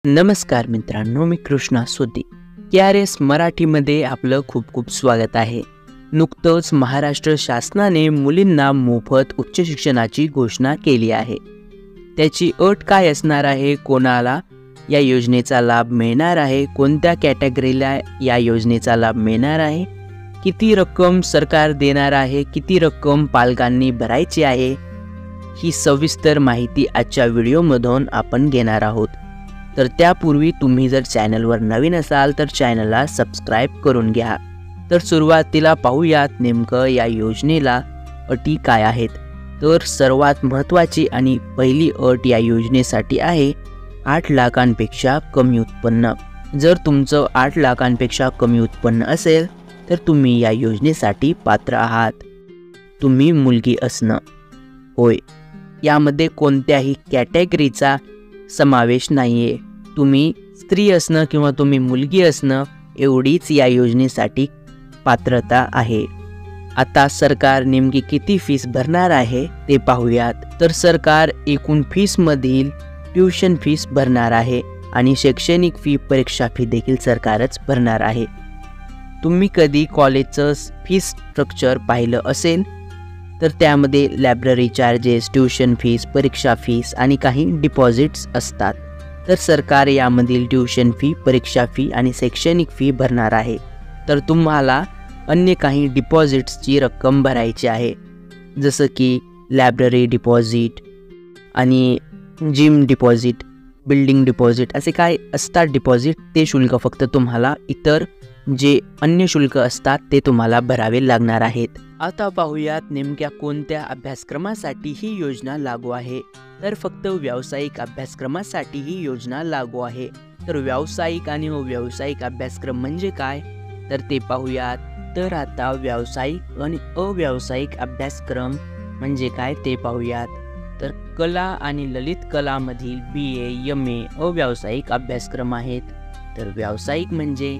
नमस्कार मित्रांनो, मी कृष्णा सोती. KRS मराठीमध्ये आपलं खूप खूप स्वागत आहे. नुकतंच महाराष्ट्र शासनाने मुलींना मोफत उच्च शिक्षणाची घोषणा केली आहे. त्याची अट काय असणार आहे, कोणाला या योजनेचा लाभ मिळणार आहे, कोणत्या कॅटेगरीला या योजनेचा लाभ मिळणार आहे, किती रक्कम सरकार देणार आहे, किती रक्कम पालकांनी भरायची आहे, ही सविस्तर माहिती आजच्या व्हिडिओमधून आपण घेणार आहोत. तर त्यापूर्वी तुम्ही जर चॅनलवर नवीन असाल तर चॅनलला सबस्क्राईब करून घ्या. तर सुरुवातीला पाहूयात नेमकं या योजनेला अटी काय आहेत. तर सर्वात महत्त्वाची आणि पहिली अट या योजनेसाठी आहे 8 लाखांपेक्षा कमी उत्पन्न. जर तुमचं 8 लाखांपेक्षा कमी उत्पन्न असेल तर तुम्ही या योजनेसाठी पात्र आहात. तुम्ही मुलगी असणं, होय, यामध्ये कोणत्याही कॅटेगरीचा समावेश नाहीये. तुम्ही स्त्री असणं किंवा तुम्ही मुलगी असणं एवढीच या योजनेसाठी पात्रता आहे. आता सरकार नेमकी किती फीस भरणार आहे ते पाहूयात. तर सरकार एकूण फीसमधील ट्युशन फीस भरणार आहे आणि शैक्षणिक फी, परीक्षा फी देखील सरकारच भरणार आहे. तुम्ही कधी कॉलेजचं फीस स्ट्रक्चर पाहिलं असेल तर त्यामध्ये लायब्ररी चार्जेस, ट्युशन फीस, परीक्षा फीस आणि काही डिपॉझिट्स असतात. तर सरकार यामधील ट्युशन फी, परीक्षा फी आणि शैक्षणिक फी भरणार आहे. तर तुम्हाला अन्य काही डिपॉझिट्सची रक्कम भरायची आहे, जसं की लायब्ररी डिपॉझिट आणि जिम डिपॉझिट, बिल्डिंग डिपॉझिट, असे काय असतात डिपॉझिट. ते शुल्क फक्त तुम्हाला, इतर जे अन्य शुल्क असतात ते तुम्हाला भरावे लागणार आहेत. आता पाहूयात नेमक्या कोणत्या अभ्यासक्रमासाठी ही योजना लागू आहे. तर फक्त व्यावसायिक अभ्यासक्रमासाठी ही योजना लागू आहे. तर व्यावसायिक आणि अव्यावसायिक अभ्यासक्रम म्हणजे काय तर ते पाहूयात. तर आता व्यावसायिक आणि अव्यावसायिक अभ्यासक्रम म्हणजे काय ते पाहूयात. तर कला आणि ललित कलामधील BA, MA अव्यावसायिक अभ्यासक्रम आहेत. तर व्यावसायिक म्हणजे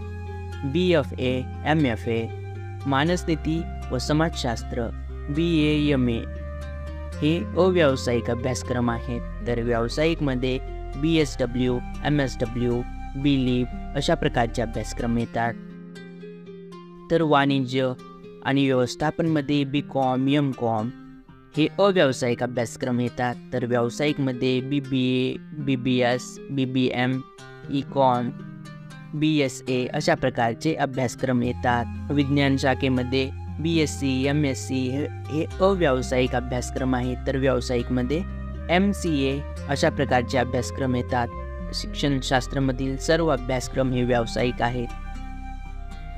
BFA, MFA, मानसनीती व समाजशास्त्र BA, MA हे अव्यावसायिक अभ्यासक्रम आहेत. तर व्यावसायिकमध्ये BSW, MSW, BLIB अशा प्रकारचे अभ्यासक्रम येतात. तर वाणिज्य आणि व्यवस्थापनमध्ये BCom, MCom हे अव्यावसायिक अभ्यासक्रम येतात. तर व्यावसायिकमध्ये BBA, BBS, BBM, ECom, BSA अशा प्रकारचे अभ्यासक्रम येतात. विज्ञान शाखेमध्ये BSc, MSc हे अव्यावसायिक अभ्यासक्रम आहेत. तर व्यावसायिकमध्ये MCA अशा प्रकारचे अभ्यासक्रम येतात. शिक्षणशास्त्रामधील सर्व अभ्यासक्रम हे व्यावसायिक आहेत.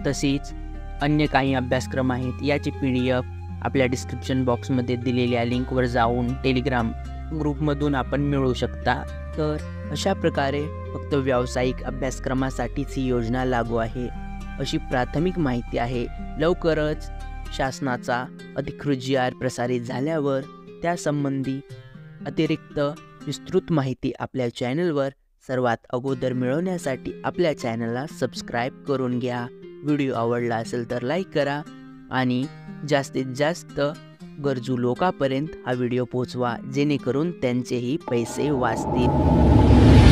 तसेच अन्य काही अभ्यासक्रम आहेत. याची PDF आपल्या डिस्क्रिप्शन बॉक्समध्ये दिलेल्या लिंकवर जाऊन टेलिग्राम ग्रुपमधून आपण मिळवू शकता. तर अशा प्रकारे फक्त व्यावसायिक अभ्यासक्रमासाठीच ही योजना लागू आहे, अशी प्राथमिक माहिती आहे. लवकरच शासनाचा अधिकृत GR प्रसारित झाल्यावर त्यासंबंधी अतिरिक्त विस्तृत माहिती आपल्या चॅनलवर सर्वात अगोदर मिळवण्यासाठी आपल्या चॅनलला सबस्क्राईब करून घ्या. व्हिडिओ आवडला असेल तर लाईक करा आणि जास्तीत जास्त गरजू लोकांपर्यंत हा व्हिडिओ पोहोचवा, जेणेकरून त्यांचेही पैसे वाचतील.